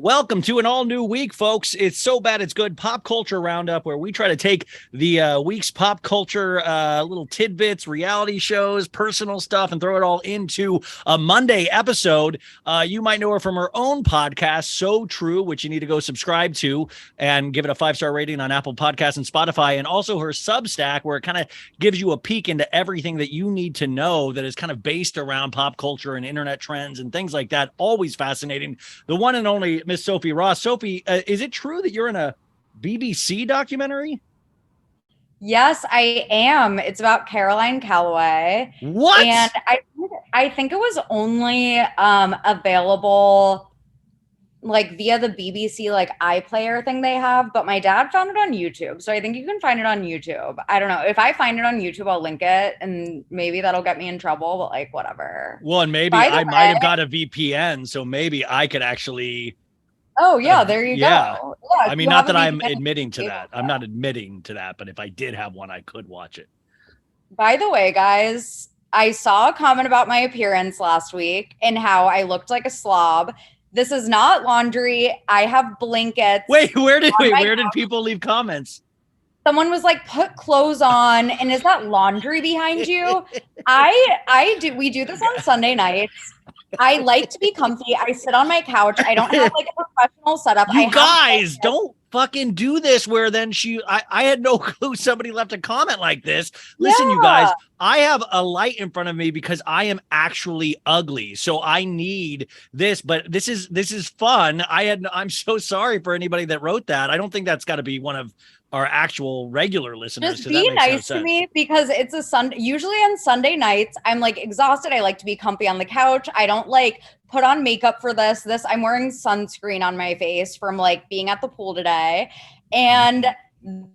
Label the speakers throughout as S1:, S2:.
S1: Welcome to an all-new week, folks. It's So Bad It's Good Pop Culture Roundup, where we try to take the week's pop culture little tidbits, reality shows, personal stuff, and throw it all into a Monday episode. You might know her from her own podcast, So True, which you need to go subscribe to and give it a 5-star rating on Apple Podcasts and Spotify, and also her Substack, where it kind of gives you a peek into everything that you need to know that is kind of based around pop culture and internet trends and things like that. Always fascinating. The one and only Miss Sophie Ross. Sophie, is it true that you're in a BBC documentary?
S2: Yes, I am. It's about Caroline Calloway.
S1: What?
S2: And I think it was only available like via the BBC like iPlayer thing they have, but my dad found it on YouTube. So I think you can find it on YouTube. I don't know. If I find it on YouTube, I'll link it and maybe that'll get me in trouble, but like whatever.
S1: Well, and maybe I might have got a VPN, so maybe I could actually.
S2: Oh, yeah, there you go. Yeah,
S1: I mean, not that I'm admitting to that. I'm not admitting to that, but if I did have one, I could watch it.
S2: By the way, guys, I saw a comment about my appearance last week and how I looked like a slob. This is not laundry. I have blankets.
S1: Wait, where did people leave comments?
S2: Someone was like, put clothes on. And is that laundry behind you? We do this on Sunday nights. I like to be comfy. I sit on my couch. I don't have like a professional setup.
S1: You guys don't fucking do this where then I had no clue somebody left a comment like this. Listen, you guys, I have a light in front of me because I am actually ugly. So I need this, but this is fun. I'm so sorry for anybody that wrote that. I don't think that's got to be one of our actual regular listeners.
S2: Just be nice to me because it's a Sunday. Usually on Sunday nights, I'm like exhausted. I like to be comfy on the couch. I don't like put on makeup for this. I'm wearing sunscreen on my face from like being at the pool today. And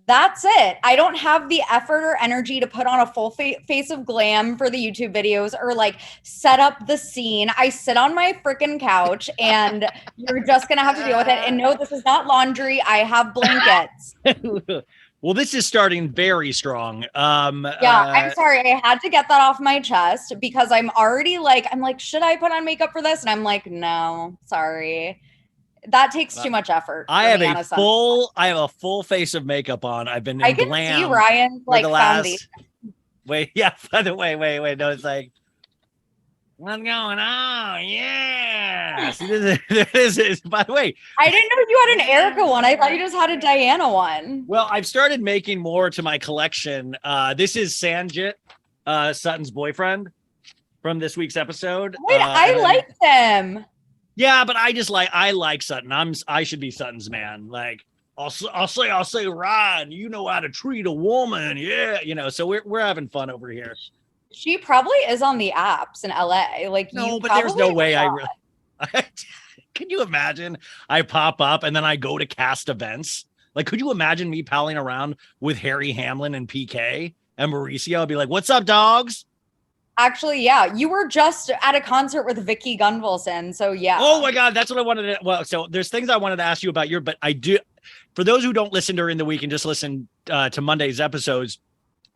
S2: that's it. I don't have the effort or energy to put on a full face of glam for the YouTube videos or like set up the scene. I sit on my freaking couch and you're just going to have to deal with it. And no, this is not laundry. I have blankets.
S1: Well, this is starting very strong.
S2: I'm sorry. I had to get that off my chest because I'm like, should I put on makeup for this? And I'm like, no, sorry. That takes too much effort.
S1: I have a full face of makeup on. I've been in glam.
S2: I can see Ryan's like foundation.
S1: Wait, yeah. By the way, wait. No, it's like, what's going on? Yeah. See, this is. By the way,
S2: I didn't know you had an Erica one. I thought you just had a Diana one.
S1: Well, I've started making more to my collection. This is Sanjit, Sutton's boyfriend, from this week's episode.
S2: Wait, I like them.
S1: Yeah, but I like Sutton. I should be Sutton's man. Like I'll say, Ryan, you know how to treat a woman. Yeah, so we're having fun over here.
S2: She probably is on the apps in LA. Like
S1: no, but there's no way can you imagine? I pop up and then I go to cast events. Like, could you imagine me palling around with Harry Hamlin and PK and Mauricio? I'd be like, "What's up, dogs?"
S2: Actually, yeah, you were just at a concert with Vicky Gunvalson, so yeah.
S1: Oh my God, that's what I wanted to. Well, so there's things I wanted to ask you about but I do. For those who don't listen during the week and just listen to Monday's episodes,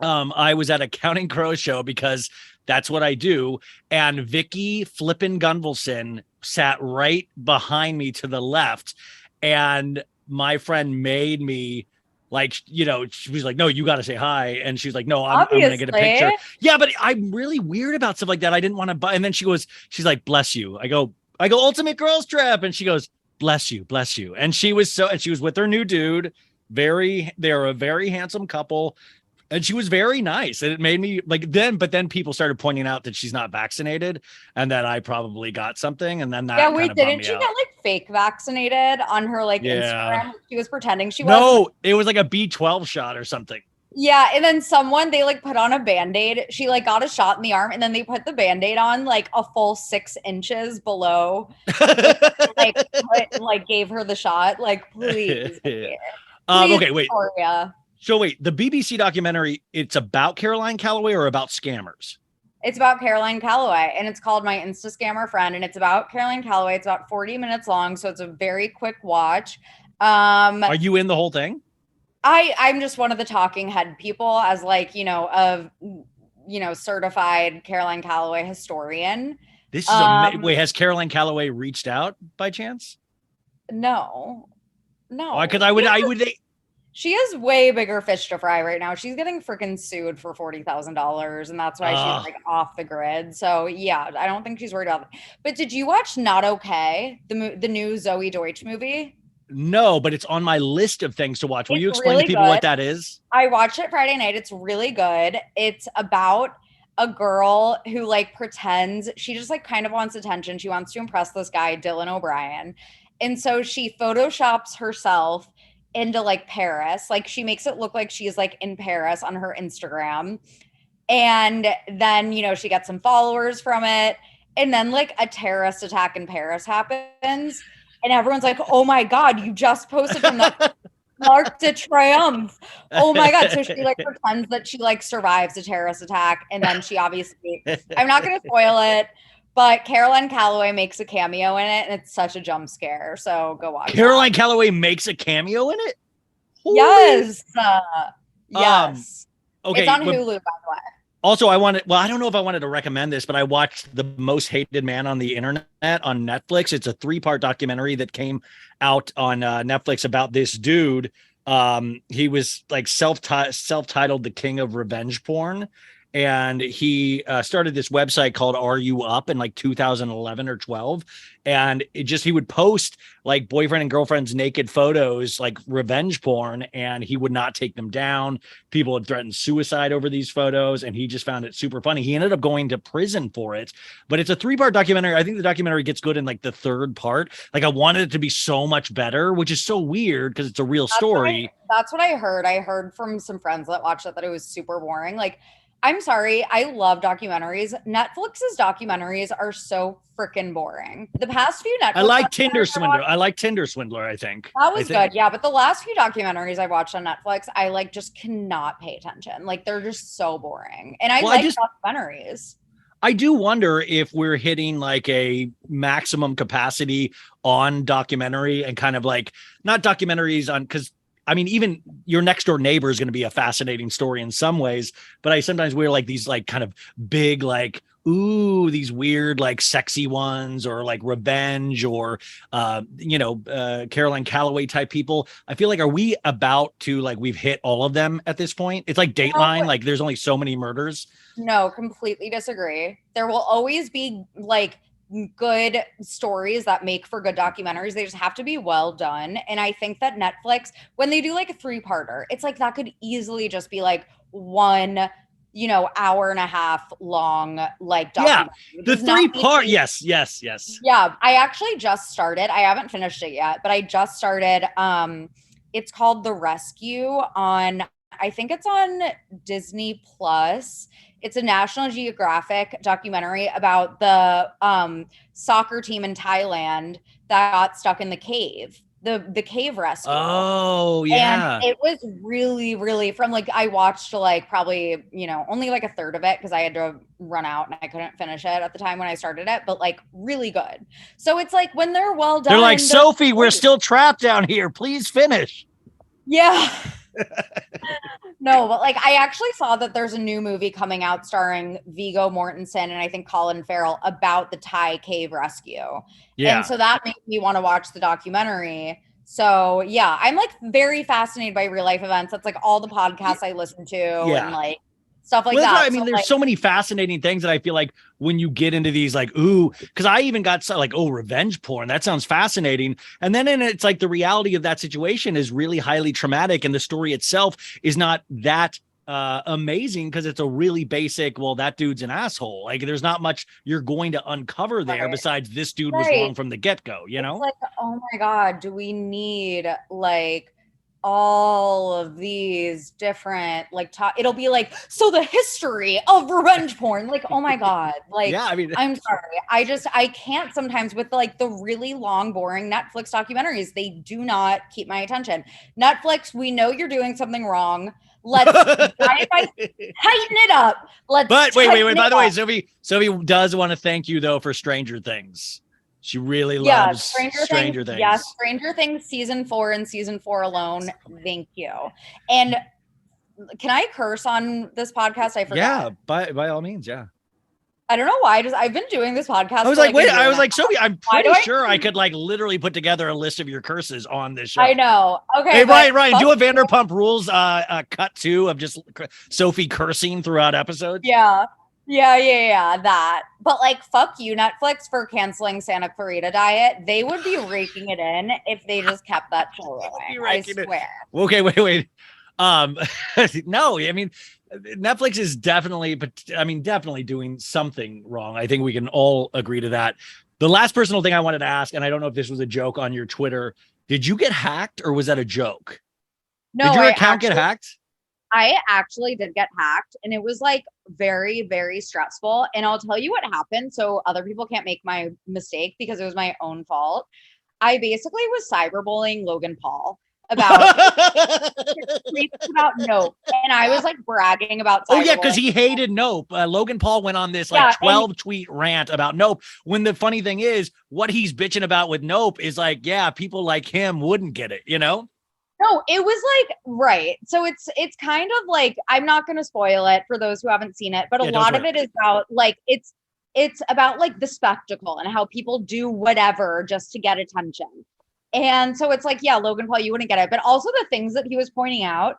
S1: I was at a Counting Crows show because that's what I do, and Vicky flippin' Gunvalson sat right behind me to the left, and my friend made me. Like, she was like, no, you got to say hi. And she's like, no, I'm going to get a picture. Yeah, but I'm really weird about stuff like that. I didn't want to buy. And then she's like, bless you. I go, ultimate girls trip. And she goes, bless you. And she was with her new dude. They're a very handsome couple. And she was very nice. And it made me but then people started pointing out that she's not vaccinated and that I probably got something. And then that. Yeah, wait, didn't she
S2: get like fake vaccinated on her Instagram? She was pretending she was.
S1: No, it was like a B12 shot or something.
S2: Yeah. And then they like put on a Band-Aid. She like got a shot in the arm and then they put the Band-Aid on like a full 6 inches below. Gave her the shot. Like, please.
S1: Okay, wait. Victoria. So wait, the BBC documentary, it's about Caroline Calloway or about scammers?
S2: It's about Caroline Calloway, and it's called My Insta Scammer Friend, and it's about Caroline Calloway. It's about 40 minutes long, so it's a very quick watch.
S1: Are you in the whole thing?
S2: I'm just one of the talking head people as certified Caroline Calloway historian.
S1: This is wait, has Caroline Calloway reached out by chance?
S2: No.
S1: Because I would.
S2: She has way bigger fish to fry right now. She's getting freaking sued for $40,000, and that's why she's like off the grid. So yeah, I don't think she's worried about it. But did you watch Not Okay, the new Zoe Deutsch movie?
S1: No, but it's on my list of things to watch. Will you explain
S2: really
S1: to people
S2: good.
S1: what that is?
S2: I watched it Friday night. It's really good. It's about a girl who like pretends she just like kind of wants attention. She wants to impress this guy, Dylan O'Brien. And so she photoshops herself into like Paris. Like she makes it look like she's like in Paris on her Instagram. And then, she gets some followers from it. And then like a terrorist attack in Paris happens. And everyone's like, oh my God, you just posted from the Arc de Triomphe. Oh my God. So she like pretends that she like survives a terrorist attack. And then she obviously, I'm not going to spoil it, but Caroline Calloway makes a cameo in it. And it's such a jump scare. So go watch
S1: Caroline Calloway makes a cameo in it?
S2: Yes. Yes.
S1: Okay.
S2: It's on Hulu, by the way.
S1: Also, I don't know if I wanted to recommend this, but I watched The Most Hated Man on the Internet on Netflix. It's a 3-part documentary that came out on Netflix about this dude. He was like self-titled the king of revenge porn. And he started this website called Are You Up in like 2011 or 12. And he would post like boyfriend and girlfriend's naked photos, like revenge porn, and he would not take them down. People had threatened suicide over these photos, and he just found it super funny. He ended up going to prison for it, but it's a 3-part documentary. I think the documentary gets good in like the 3rd part. Like I wanted it to be so much better, which is so weird because it's a real story.
S2: That's what I heard. I heard from some friends that watched it that it was super boring. Like, I'm sorry. I love documentaries. Netflix's documentaries are so freaking boring. The past few Netflix.
S1: I like Tinder Swindler. I think
S2: that was good. Yeah. But the last few documentaries I watched on Netflix, I like just cannot pay attention. Like they're just so boring. And I like documentaries.
S1: I do wonder if we're hitting like a maximum capacity on documentary and kind of like not documentaries on, because I mean, even Your Next Door Neighbor is going to be a fascinating story in some ways, but I sometimes wear like these like kind of big, like, ooh, these weird, like sexy ones or like revenge or, Caroline Calloway type people. I feel like, are we about to like, we've hit all of them at this point? It's like Dateline, like there's only so many murders.
S2: No, completely disagree. There will always be like good stories that make for good documentaries. They just have to be well done. And I think that Netflix, when they do like a 3-parter, it's like that could easily just be like one, hour and a half long, like documentary.
S1: Yeah, the 3-part. Yes.
S2: Yeah, I actually just started. I haven't finished it yet, but I just started. It's called The Rescue on, I think it's on Disney Plus. It's a National Geographic documentary about the soccer team in Thailand that got stuck in the cave, the cave rescue.
S1: Oh, yeah.
S2: And it was really, really from like, I watched like probably, only like a third of it because I had to run out and I couldn't finish it at the time when I started it, but like really good. So it's like when they're well done.
S1: They're like, Sophie, we're still trapped down here. Please finish.
S2: Yeah. No, but like I actually saw that there's a new movie coming out starring Viggo Mortensen and I think Colin Farrell about the Thai cave rescue. Yeah. And so that made me want to watch the documentary. So yeah, I'm like very fascinated by real life events. That's like all the podcasts I listen to and like stuff like that.
S1: I mean, there's so many fascinating things that I feel like when you get into these, like, ooh, because I even got like, oh, revenge porn. That sounds fascinating. And then it's like the reality of that situation is really highly traumatic. And the story itself is not that amazing because it's a really basic, well, that dude's an asshole. Like there's not much you're going to uncover there besides this dude was wrong from the get-go, It's
S2: like, oh my God, do we need like all of these different like it'll be like, so the history of revenge porn, like, oh my God, like, yeah, I mean, I'm sorry, I can't sometimes with like the really long boring Netflix documentaries. They do not keep my attention. Netflix, we know you're doing something wrong. Let's tighten it up. But
S1: wait. By the way, Sophie does want to thank you though for Stranger Things. She really loves Stranger Things.
S2: Yes, Stranger Things season 4 and season 4 alone. Thank you. And can I curse on this podcast? I forgot.
S1: Yeah, by all means, yeah.
S2: I don't know why. I've been doing this podcast.
S1: I was
S2: for
S1: like,
S2: a
S1: wait,
S2: year
S1: I was
S2: now.
S1: like, Sophie, I'm
S2: Why
S1: pretty
S2: do I-
S1: sure I could like literally put together a list of your curses on this show.
S2: I know. Okay.
S1: Hey,
S2: but
S1: Ryan, do a
S2: fuck you.
S1: Vanderpump Rules cut 2 of just Sophie cursing throughout episodes.
S2: Yeah. That. But like, fuck you, Netflix, for canceling Santa Clarita Diet. They would be raking it in if they just kept that show going. I swear.
S1: Okay, wait. No, I mean, Netflix is definitely doing something wrong. I think we can all agree to that. The last personal thing I wanted to ask, and I don't know if this was a joke on your Twitter, did you get hacked or was that a joke?
S2: No,
S1: did your account get hacked?
S2: I actually did get hacked, and it was like very, very stressful. And I'll tell you what happened so other people can't make my mistake because it was my own fault. I basically was cyberbullying Logan Paul about Nope. And I was like bragging about
S1: Oh yeah, because
S2: cyberbullying.
S1: he hated Nope. Logan Paul went on this like 12 tweet rant about Nope. When the funny thing is, what he's bitching about with Nope is like, yeah, people like him wouldn't get it, you know?
S2: No, it was like, right. So it's kind of like, I'm not going to spoil it for those who haven't seen it, but a lot of it is about like, it's about like the spectacle and how people do whatever just to get attention. And so it's like, yeah, Logan Paul, you wouldn't get it. But also the things that he was pointing out,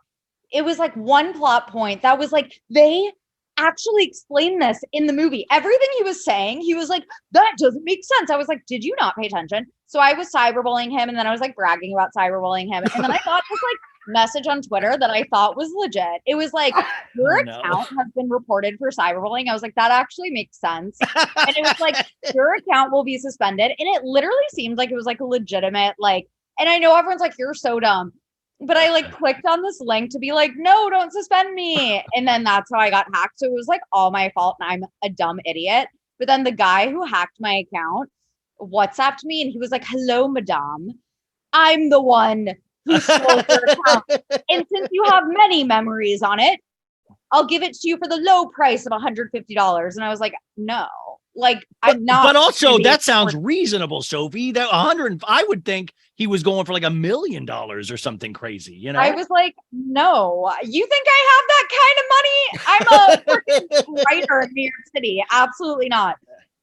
S2: it was like one plot point that was like, they actually explained this in the movie. Everything he was saying, he was like, that doesn't make sense. I was like, did you not pay attention? So I was cyberbullying him, and then I was like bragging about cyberbullying him. And then I got this like message on Twitter that I thought was legit. It was like, your account has been reported for cyberbullying. I was like, that actually makes sense. And it was like, your account will be suspended. And it literally seemed like it was like a legitimate, like, and I know everyone's like, you're so dumb. But I like clicked on this link to be like, no, don't suspend me. And then that's how I got hacked. So it was like all my fault and I'm a dumb idiot. But then the guy who hacked my account WhatsApped me and he was like, hello, madame. I'm the one who stole your account. And since you have many memories on it, I'll give it to you for the low price of $150. And I was like, no, like I'm not.
S1: But also that sounds reasonable, Sophie. That 100, I would think he was going for like $1 million or something crazy, you know?
S2: I was like, no, you think I have that kind of money? I'm a writer in New York City. Absolutely not.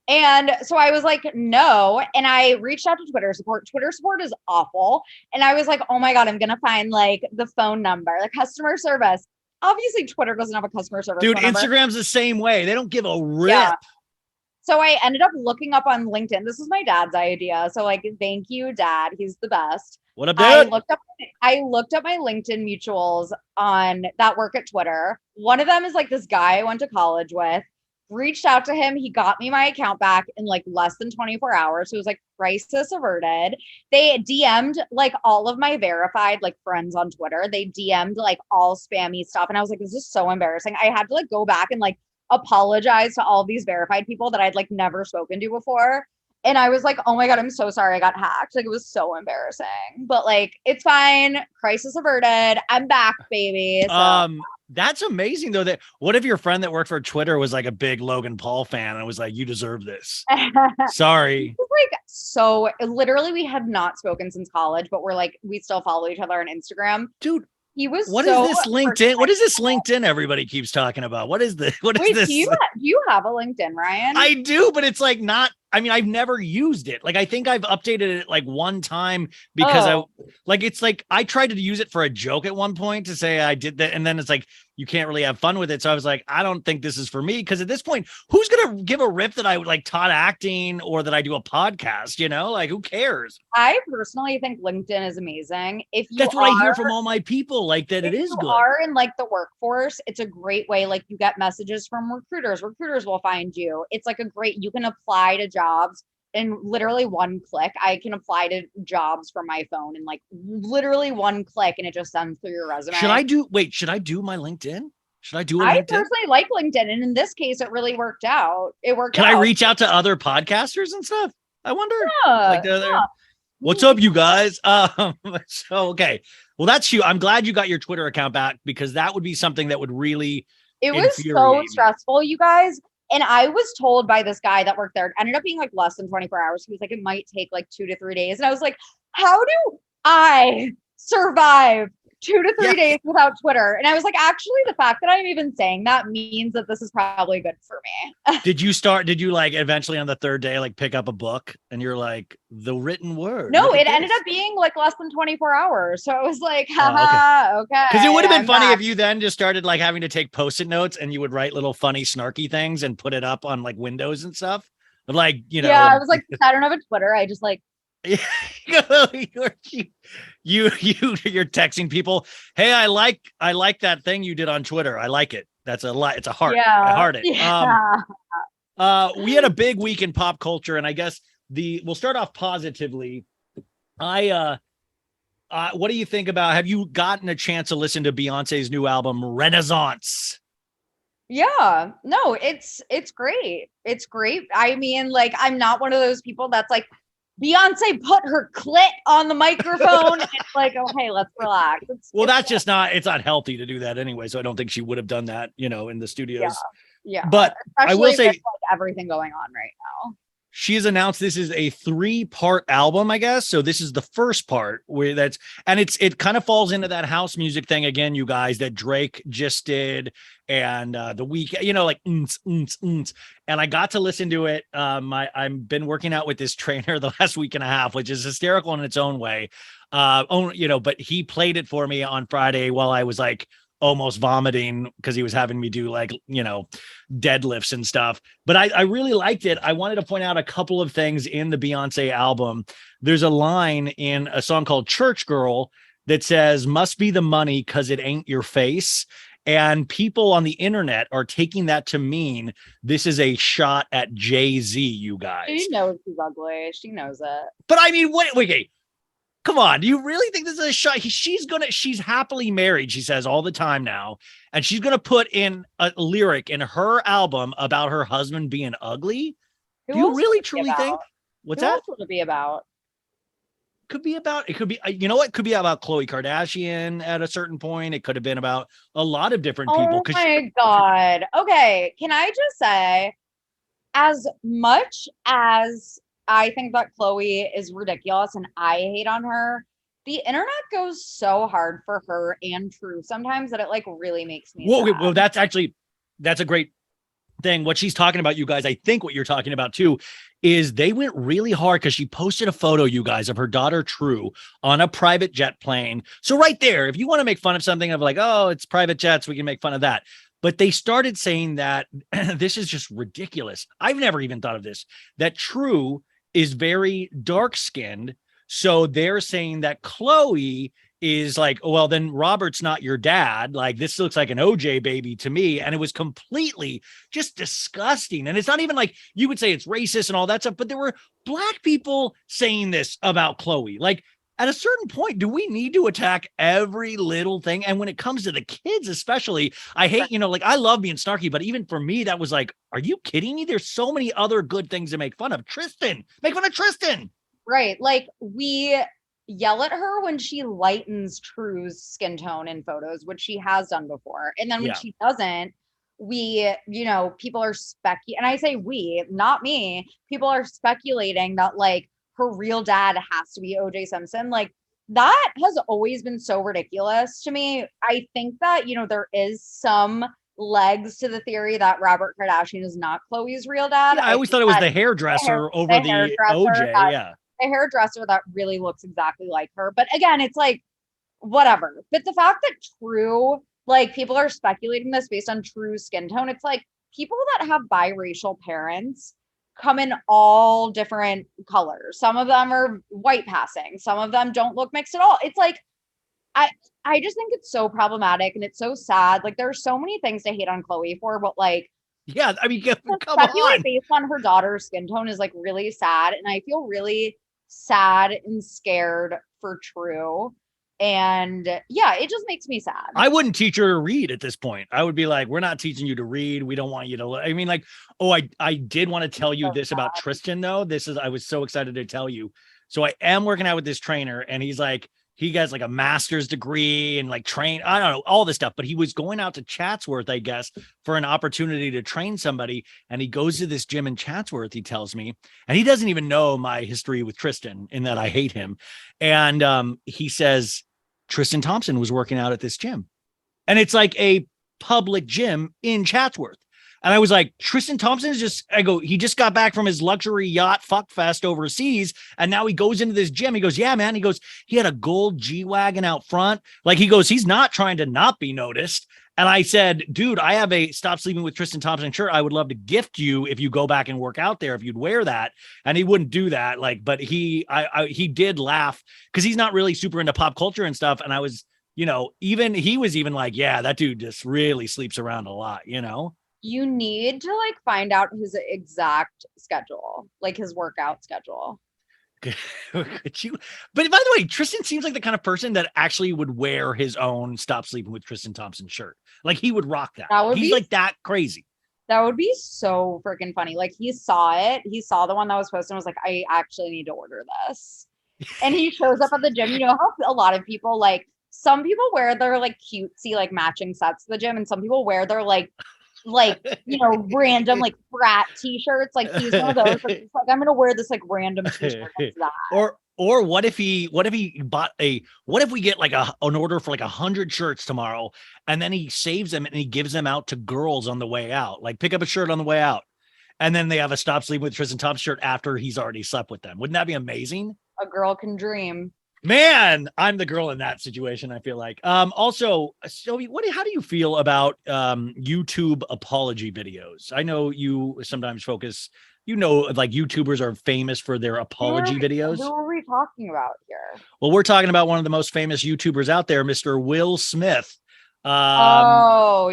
S2: And so I was like, no. And I reached out to Twitter support. Twitter support is awful. And I was like, oh my God, I'm going to find like the phone number, the customer service. Obviously, Twitter doesn't have a customer service.
S1: Dude, Instagram's the same way. They don't give a rip.
S2: Yeah. So I ended up looking up on LinkedIn. This was my dad's idea. So like, thank you, Dad. He's the best.
S1: What up, Dad?
S2: I looked up my LinkedIn mutuals on that work at Twitter. One of them is like this guy I went to college with. Reached out to him. He got me my account back in like less than 24 hours. So it was like crisis averted. They DM'd like all of my verified like friends on Twitter. They DM'd like all spammy stuff. And I was like, this is so embarrassing. I had to like go back and like apologize to all of these verified people that I'd like never spoken to before. And I was like, oh my God, I'm so sorry I got hacked. Like it was so embarrassing. But like it's fine. Crisis averted. I'm back, baby. So.
S1: That's amazing though. That what if your friend that worked for Twitter was like a big Logan Paul fan and was like, you deserve this. Sorry.
S2: Like so literally we had not spoken since college, but we're like, we still follow each other on Instagram.
S1: Dude,
S2: he was
S1: what is this LinkedIn? What is this LinkedIn everybody keeps talking about? What is this? What is this?
S2: Do you have a LinkedIn, Ryan?
S1: I do, but it's like not, I mean, I've never used it. Like, I think I've updated it like one time because it's like, I tried to use it for a joke at one point to say I did that. And then it's like, you can't really have fun with it. So I was like, I don't think this is for me. Cause at this point, who's going to give a rip that I like taught acting or that I do a podcast, you know, like who cares?
S2: I personally think LinkedIn is amazing.
S1: That's what I hear from all my people, like that it is good.
S2: If you are in like the workforce, it's a great way. Like you get messages from recruiters. Recruiters will find you. It's like you can apply to jobs in literally one click. I can apply to jobs from my phone in like literally one click and it just sends through your resume.
S1: Should I do my LinkedIn? Should I do
S2: I personally like LinkedIn. And in this case, it really worked out. Can
S1: I reach out to other podcasters and stuff? I wonder.
S2: Yeah,
S1: what's up, you guys? So, okay. Well, that's you. I'm glad you got your Twitter account back because that would be something that would really
S2: was so stressful, you guys. And I was told by this guy that worked there, it ended up being like less than 24 hours. He was like, it might take like 2 to 3 days. And I was like, how do I survive 2 to 3 days without Twitter. And I was like, actually, the fact that I'm even saying that means that this is probably good for me.
S1: Did you like eventually on the third day, like pick up a book and you're like, the written word?
S2: No, it ended up being like less than 24 hours. So it was like, okay.
S1: Because it would have been funny if you then just started like having to take Post-it notes and you would write little funny, snarky things and put it up on like windows and stuff. But like, you know.
S2: Yeah, I was like, I don't have a Twitter. I just like.
S1: You're texting people, hey, I like that thing you did on Twitter. I like it. That's a lot. It's a heart.
S2: Yeah.
S1: I heart it.
S2: Yeah.
S1: We had a big week in pop culture, and I guess we'll start off positively. What do you think about, have you gotten a chance to listen to Beyonce's new album, Renaissance?
S2: Yeah, no, it's great. It's great. I mean, like, I'm not one of those people that's like, Beyonce put her clit on the microphone. It's like, okay, let's relax.
S1: It's not healthy to do that anyway. So I don't think she would have done that, in the studios.
S2: Yeah.
S1: But
S2: especially
S1: I will say,
S2: with, like, everything going on right now.
S1: She has announced this is a 3-part album, I guess. So this is the first part it kind of falls into that house music thing again, you guys, that Drake just did. And the week, like, and I got to listen to it. I've been working out with this trainer the last week and a half, which is hysterical in its own way. But he played it for me on Friday while I was like almost vomiting because he was having me do like, deadlifts and stuff. But I really liked it. I wanted to point out a couple of things in the Beyonce album. There's a line in a song called Church Girl that says, must be the money because it ain't your face. And people on the internet are taking that to mean this is a shot at Jay-Z, you guys.
S2: She knows she's ugly. She knows it.
S1: But I mean, wait. Come on. Do you really think this is a shot? She's happily married, she says all the time now. And she's going to put in a lyric in her album about her husband being ugly. Do you really truly think? What's that?
S2: What would it be about?
S1: It could be about Khloe Kardashian at a certain point. It could have been about a lot of different people.
S2: Oh my God. Okay. Can I just say, as much as I think that Khloe is ridiculous and I hate on her, the internet goes so hard for her and True sometimes that it like really makes me sad.
S1: Well, that's a great thing. What she's talking about, you guys, I think what you're talking about too, is they went really hard because she posted a photo, you guys, of her daughter True on a private jet plane. So right there, if you want to make fun of something of like, oh, it's private jets, we can make fun of that. But they started saying that this is just ridiculous. I've never even thought of this, that True is very dark-skinned. So they're saying that Khloe is like, well, then Robert's not your dad. Like, this looks like an OJ baby to me. And it was completely just disgusting. And it's not even like you would say it's racist and all that stuff, but there were Black people saying this about Khloe. Like, at a certain point, do we need to attack every little thing? And when it comes to the kids, especially, I hate, like, I love being snarky, but even for me, that was like, are you kidding me? There's so many other good things to make fun of. Make fun of Tristan.
S2: Right. Like, we yell at her when she lightens True's skin tone in photos, which she has done before. And then when she doesn't, we, people are and I say we, not me, people are speculating that like her real dad has to be OJ Simpson. Like, that has always been so ridiculous to me. I think that, there is some legs to the theory that Robert Kardashian is not Khloe's real dad.
S1: Yeah, I always thought it was the hairdresser over the OJ.
S2: A hairdresser that really looks exactly like her. But again, it's like, whatever. But the fact that True, like, people are speculating this based on True's skin tone, it's like people that have biracial parents come in all different colors. Some of them are white passing. Some of them don't look mixed at all. It's like, I just think it's so problematic and it's so sad. Like, there are so many things to hate on Khloe for, but like,
S1: yeah, I mean, come on.
S2: Based on her daughter's skin tone is like really sad. And I feel really sad and scared for True. And yeah, it just makes me sad.
S1: I wouldn't teach her to read at this point. I would be like, we're not teaching you to read. We don't want you to, I mean, like, I did want to tell you this about Tristan though. I was so excited to tell you. So I am working out with this trainer and he's like, he has like a master's degree and like train, I don't know, all this stuff, but he was going out to Chatsworth, I guess, for an opportunity to train somebody. And he goes to this gym in Chatsworth, he tells me, and he doesn't even know my history with Tristan in that I hate him. And he says, Tristan Thompson was working out at this gym. And it's like a public gym in Chatsworth. And I was like, Tristan Thompson is just, I go, he just got back from his luxury yacht fuck fest overseas. And now he goes into this gym. He goes, yeah, man. He goes, he had a gold G-Wagon out front. Like he goes, he's not trying to not be noticed. And I said, dude, I have a Stop Sleeping with Tristan Thompson shirt. I would love to gift you if you go back and work out there, if you'd wear that. And he wouldn't do that. Like, but he did laugh because he's not really super into pop culture and stuff. And I was, even he was even like, yeah, that dude just really sleeps around a lot,
S2: You need to like find out his exact schedule, like his workout schedule.
S1: Could you? But by the way, Tristan seems like the kind of person that actually would wear his own Stop Sleeping with Tristan Thompson shirt. Like he would rock that. He's like that crazy.
S2: That would be so freaking funny. Like he saw it. He saw the one that was posted and was like, I actually need to order this. And he shows up at the gym. You know how a lot of people like, some people wear their like cutesy like matching sets to the gym, and some people wear their like random like frat t-shirts. Like he's one of those. Like, I'm gonna wear this like random t-shirt.
S1: Or what if we get like an order for like 100 shirts tomorrow, and then he saves them and he gives them out to girls on the way out. Like pick up a shirt on the way out, and then they have a Stop Sleeping with Tristan Thompson shirt after he's already slept with them. Wouldn't that be amazing?
S2: A girl can dream.
S1: Man, I'm the girl in that situation, I feel like. Also, Sophie, how do you feel about YouTube apology videos? I know you sometimes focus, like YouTubers are famous for their apology videos.
S2: Who are we talking about here?
S1: Well, we're talking about one of the most famous YouTubers out there, Mr. Will Smith.
S2: Yeah.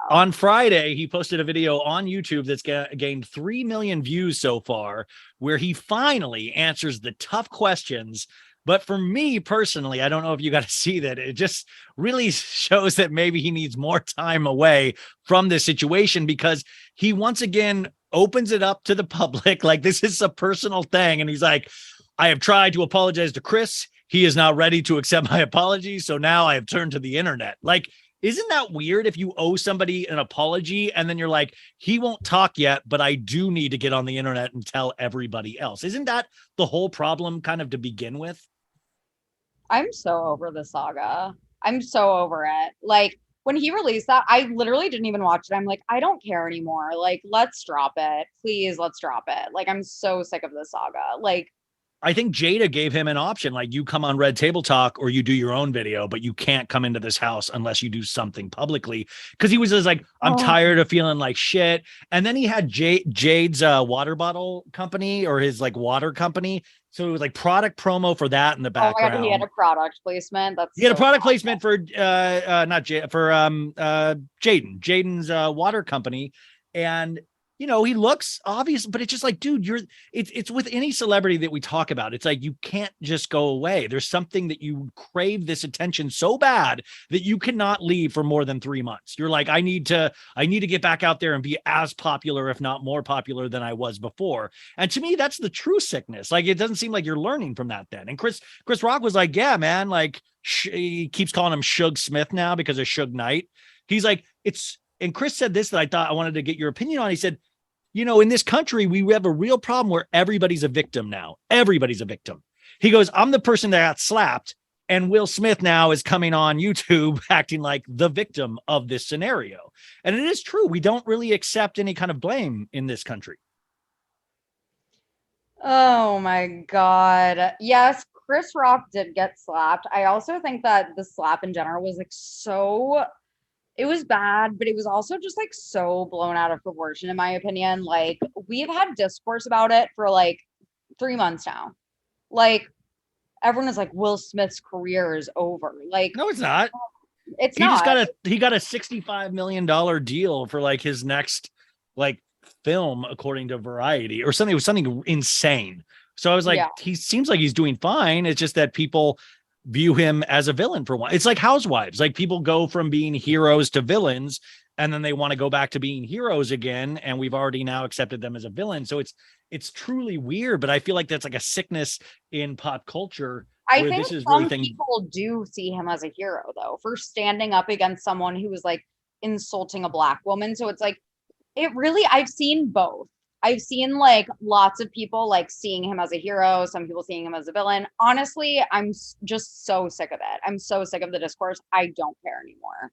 S1: On Friday, he posted a video on YouTube that's gained 3 million views so far, where he finally answers the tough questions. But for me personally, I don't know if you got to see that. It just really shows that maybe he needs more time away from this situation, because he once again opens it up to the public. Like this is a personal thing. And he's like, I have tried to apologize to Chris. He is not ready to accept my apology. So now I have turned to the internet. Like, isn't that weird if you owe somebody an apology and then you're like, he won't talk yet, but I do need to get on the internet and tell everybody else? Isn't that the whole problem kind of to begin with?
S2: I'm so over the saga. I'm so over it. Like when he released that, I literally didn't even watch it. I'm like, I don't care anymore. Like, let's drop it. Please, let's drop it. Like, I'm so sick of this saga. Like,
S1: I think Jada gave him an option, like you come on Red Table Talk or you do your own video, but you can't come into this house unless you do something publicly. Because he was just like, I'm tired of feeling like shit. And then he had Jade's water bottle company, or his like water company. So it was like product promo for that in the background.
S2: Oh my God, he had a product placement.
S1: He had a product placement for Jaden's water company. And he looks obvious, but it's just like, dude, it's with any celebrity that we talk about. It's like, you can't just go away. There's something that you crave this attention so bad that you cannot leave for more than 3 months. You're like, I need to get back out there and be as popular, if not more popular than I was before. And to me, that's the true sickness. Like, it doesn't seem like you're learning from that then. And Chris Rock was like, yeah, man, like he keeps calling him Suge Smith now because of Suge Knight. He's like, and Chris said this that I thought I wanted to get your opinion on. He said, in this country, we have a real problem where everybody's a victim now. Everybody's a victim. He goes, I'm the person that got slapped, and Will Smith now is coming on YouTube acting like the victim of this scenario. And it is true. We don't really accept any kind of blame in this country.
S2: Oh my God. Yes, Chris Rock did get slapped. I also think that the slap in general was like it was bad, but it was also just like so blown out of proportion, in my opinion. Like, we've had discourse about it for like 3 months now. Like, everyone is like, Will Smith's career is over. Like,
S1: no, it's not.
S2: It's not.
S1: He got a $65 million deal for like his next like film, according to Variety, or something. It was something insane. So I was like, He seems like he's doing fine. It's just that people view him as a villain for one. It's like Housewives. Like, people go from being heroes to villains, and then they want to go back to being heroes again. And we've already now accepted them as a villain. So it's truly weird, but I feel like that's like a sickness in pop culture.
S2: I think some people do see him as a hero, though, for standing up against someone who was like insulting a Black woman. So it's like, I've seen both. I've seen like lots of people like seeing him as a hero, some people seeing him as a villain. Honestly, just so sick of it. I'm so sick of the discourse. I don't care anymore.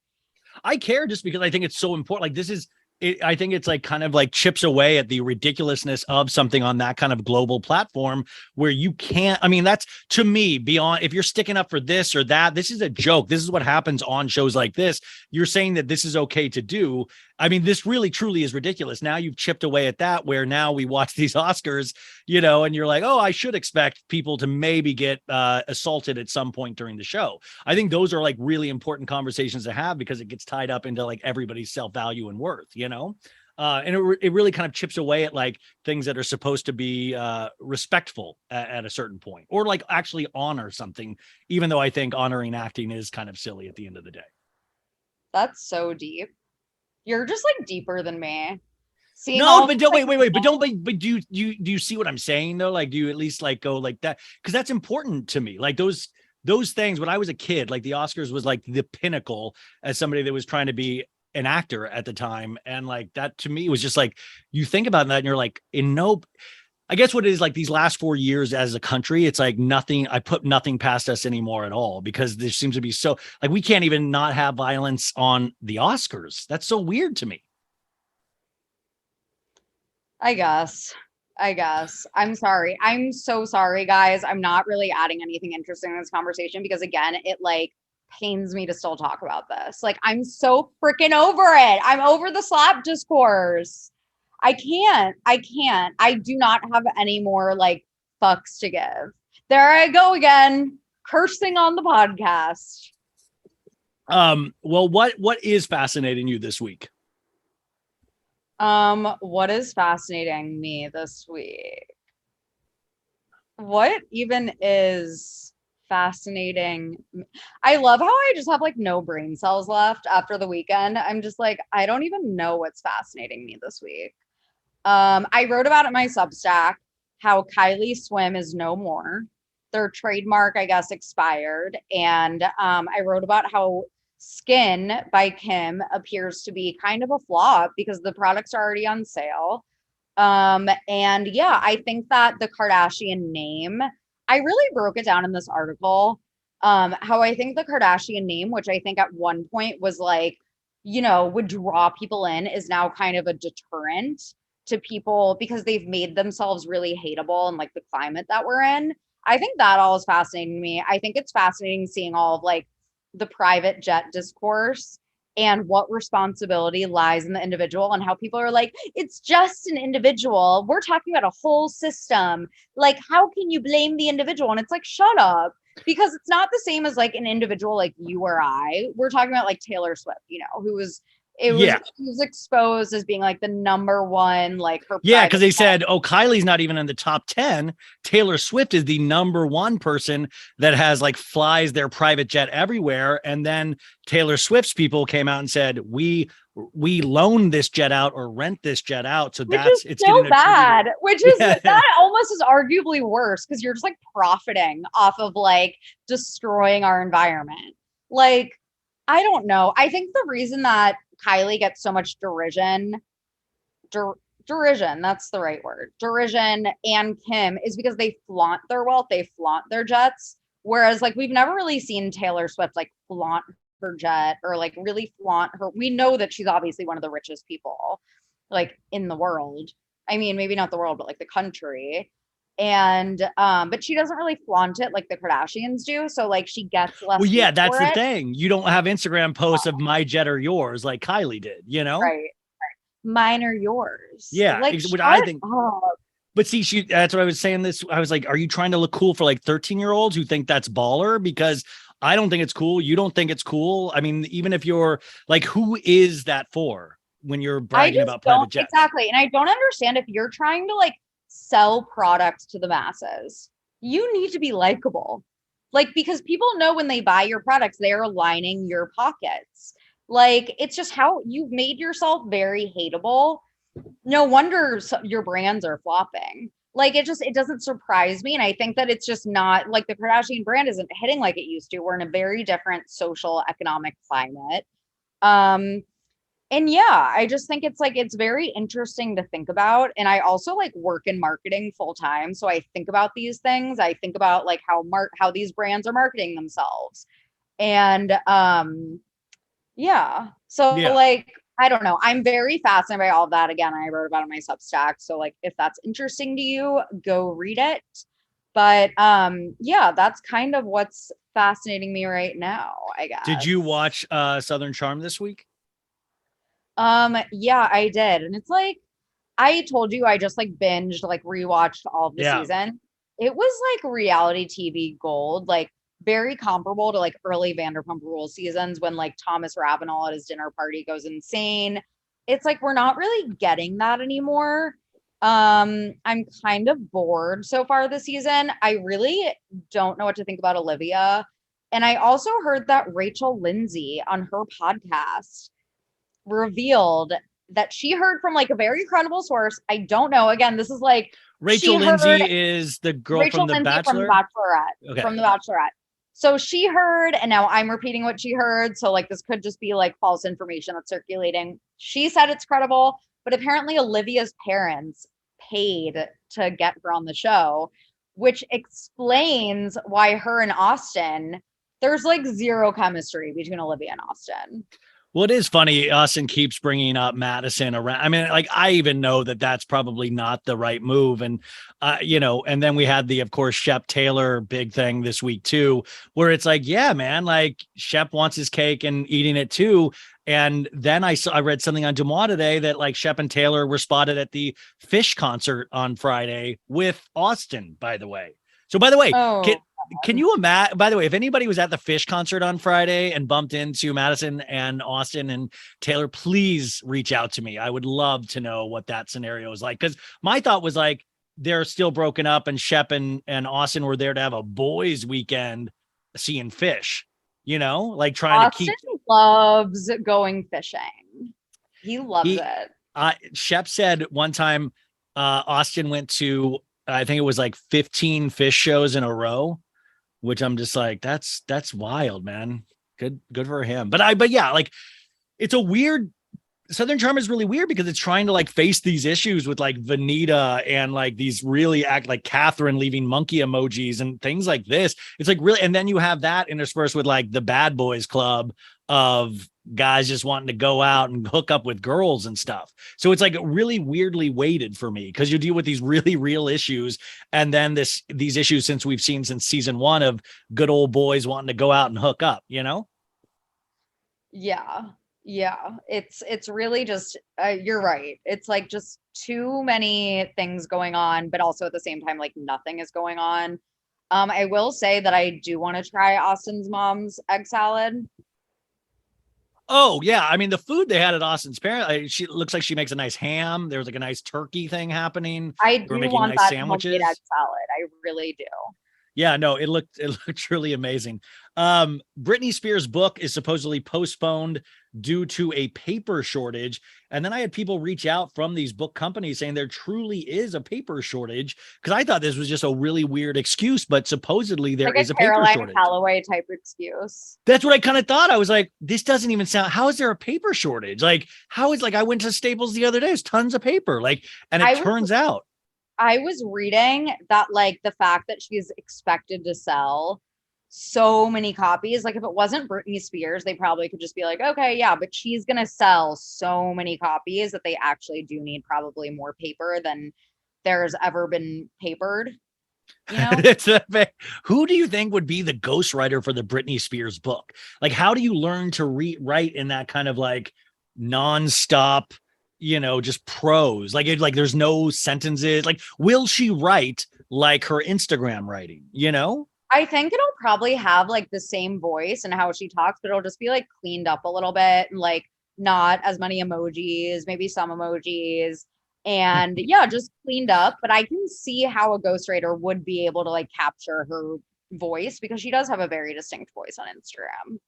S1: I care just because I think it's so important. Like this is I think it's like kind of like chips away at the ridiculousness of something on that kind of global platform where you can't. I mean, that's to me beyond if you're sticking up for this or that. This is a joke. This is what happens on shows like this. You're saying that this is okay to do. I mean, this really truly is ridiculous. Now you've chipped away at that where now we watch these Oscars, and you're like, oh, I should expect people to maybe get assaulted at some point during the show. I think those are like really important conversations to have because it gets tied up into like everybody's self-value and worth, and it really kind of chips away at like things that are supposed to be respectful at a certain point or like actually honor something, even though I think honoring acting is kind of silly at the end of the day.
S2: That's so deep. You're just like deeper than me.
S1: No, but don't wait. But do you see what I'm saying though? Like, do you at least like go like that? Because that's important to me. Like those things when I was a kid, like the Oscars was like the pinnacle as somebody that was trying to be an actor at the time. And like that to me was just like you think about that and you're like, I guess what it is like these last 4 years as a country, it's like nothing, I put nothing past us anymore at all because there seems to be so like we can't even not have violence on the Oscars. That's so weird to me.
S2: I guess. I'm sorry. I'm so sorry, guys. I'm not really adding anything interesting in this conversation because again, it like pains me to still talk about this. Like I'm so freaking over it. I'm over the slap discourse. I can't. I do not have any more like fucks to give. There I go again, cursing on the podcast.
S1: Well, what is fascinating you this week?
S2: What is fascinating me this week? What even is fascinating? I love how I just have like no brain cells left after the weekend. I'm just like, I don't even know what's fascinating me this week. I wrote about it in my Substack how Kylie Swim is no more. Their trademark, I guess, expired. And I wrote about how Skin by Kim appears to be kind of a flop because the products are already on sale. And yeah, I think that the Kardashian name, I really broke it down in this article. How I think the Kardashian name, which I think at one point was like, would draw people in, is now kind of a deterrent to people because they've made themselves really hateable in like the climate that we're in. I think that all is fascinating to me. I think it's fascinating seeing all of like the private jet discourse and what responsibility lies in the individual and how people are like, it's just an individual. We're talking about a whole system. Like, how can you blame the individual? And it's like, shut up. Because it's not the same as like an individual like you or I. We're talking about like Taylor Swift, who was she was exposed as being like the number one, like her.
S1: Yeah, because they said, oh, Kylie's not even in the top 10. Taylor Swift is the number one person that has like flies their private jet everywhere. And then Taylor Swift's people came out and said, we loan this jet out or rent this jet out. So it's
S2: so bad, which is that almost is arguably worse because you're just like profiting off of like destroying our environment. Like, I don't know. I think the reason that Kylie gets so much derision, that's the right word, derision, and Kim is because they flaunt their wealth, they flaunt their jets. Whereas like we've never really seen Taylor Swift like flaunt her jet or like really flaunt her. We know that she's obviously one of the richest people like in the world. I mean, maybe not the world, but like the country. And but she doesn't really flaunt it like the Kardashians do. So like she gets less.
S1: Well, yeah, that's the thing. You don't have Instagram posts of my jet or yours like Kylie did,
S2: Right. Mine or yours.
S1: Yeah,
S2: like
S1: what I think.
S2: Up.
S1: But see, that's what I was saying. I was like, are you trying to look cool for like 13-year-olds who think that's baller? Because I don't think it's cool. You don't think it's cool. I mean, even if you're like, who is that for when you're bragging about private jets?
S2: Exactly. And I don't understand if you're trying to like sell products to the masses, you need to be likable. Like, because people know when they buy your products, they're lining your pockets. Like, it's just how you've made yourself very hateable. No wonder your brands are flopping. Like, it doesn't surprise me. And I think that it's just not like the Kardashian brand isn't hitting like it used to. We're in a very different social economic climate. And yeah, I just think it's like it's very interesting to think about. And I also like work in marketing full time. So I think about these things. I think about like how these brands are marketing themselves. And yeah. So
S1: Yeah.
S2: like I don't know. I'm very fascinated by all of that. Again, I wrote about it in my Substack. So like if that's interesting to you, go read it. But yeah, that's kind of what's fascinating me right now, I
S1: Did you
S2: guess.
S1: watch Southern Charm this week?
S2: Yeah, I did. And it's like I told you I just like binged, like rewatched all of the
S1: Yeah.
S2: season. It was like reality TV gold, like very comparable to like early Vanderpump Rules seasons when like Thomas Ravenel at his dinner party goes insane. It's like we're not really getting that anymore. I'm kind of bored so far this season. I really don't know what to think about Olivia. And I also heard that Rachel Lindsay on her podcast revealed that she heard from like a very credible source. I don't know. Again, this is like she
S1: Rachel
S2: heard
S1: Lindsay is the girl from
S2: Rachel
S1: The
S2: Lindsay from The
S1: Bachelor.
S2: Bachelorette,
S1: Okay.
S2: from The Bachelorette. So she heard, and now I'm repeating what she heard. So like this could just be like false information that's circulating. She said it's credible, but apparently Olivia's parents paid to get her on the show, which explains why her and Austin, there's like zero chemistry between Olivia and Austin.
S1: Well, it is funny. Austin keeps bringing up Madison around. I mean, like, I even know that that's probably not the right move. And, and then we had of course, Shep Taylor big thing this week too, where it's like, yeah, man, like Shep wants his cake and eating it too. And then I read something on Demois today that like Shep and Taylor were spotted at the Fish concert on Friday with Austin, by the way. So, by the way,
S2: Oh,
S1: can you imagine? By the way, if anybody was at the Fish concert on Friday and bumped into Madison and Austin and Taylor, please reach out to me. I would love to know what that scenario is like. Because my thought was like they're still broken up, and Shep and Austin were there to have a boys' weekend seeing fish. Like trying
S2: Austin
S1: to keep.
S2: loves going fishing. He loves
S1: He,
S2: it.
S1: Shep said one time, Austin went to, I think it was like 15 fish shows in a row, which I'm just like, that's wild, man. Good for him. But yeah, like it's a weird, Southern Charm is really weird because it's trying to like face these issues with like Vanita and like these really act like Catherine leaving monkey emojis and things like this. It's like really, and then you have that interspersed with like the Bad Boys Club of guys just wanting to go out and hook up with girls and stuff. So it's like really weirdly weighted for me because you deal with these really real issues. And then these issues since season 1 of good old boys wanting to go out and hook up,
S2: Yeah. Yeah. It's really just you're right. It's like just too many things going on, but also at the same time, like nothing is going on. I will say that I do want to try Austin's mom's egg salad.
S1: Oh yeah, I mean the food they had at Austin's parent. She looks like she makes a nice ham. There was like a nice turkey thing happening.
S2: I
S1: They were
S2: do
S1: making
S2: want
S1: nice
S2: that
S1: sandwiches.
S2: homemade egg salad. I really do.
S1: Yeah, no, it looked really amazing. Britney Spears' book is supposedly postponed due to a paper shortage. And then I had people reach out from these book companies saying there truly is a paper shortage. Because I thought this was just a really weird excuse, but supposedly there
S2: Like
S1: is
S2: a
S1: a paper
S2: Caroline
S1: shortage.
S2: Calloway type excuse.
S1: That's what I kind of thought. I was like, this doesn't even sound, how is there a paper shortage? Like, how is like, I went to Staples the other day, there's tons of paper. Like, and it turns out.
S2: I was reading that like the fact that she's expected to sell so many copies, like if it wasn't Britney Spears, they probably could just be like, okay, yeah, but she's gonna sell so many copies that they actually do need probably more paper than there's ever been papered.
S1: Who do you think would be the ghostwriter for the Britney Spears book? Like, how do you learn to write in that kind of like nonstop, just prose? Like, there's no sentences. Like, will she write like her Instagram writing?
S2: I think it'll probably have like the same voice and how she talks, but it'll just be like cleaned up a little bit and like not as many emojis, maybe some emojis. And yeah, just cleaned up. But I can see how a ghostwriter would be able to like capture her voice because she does have a very distinct voice on Instagram.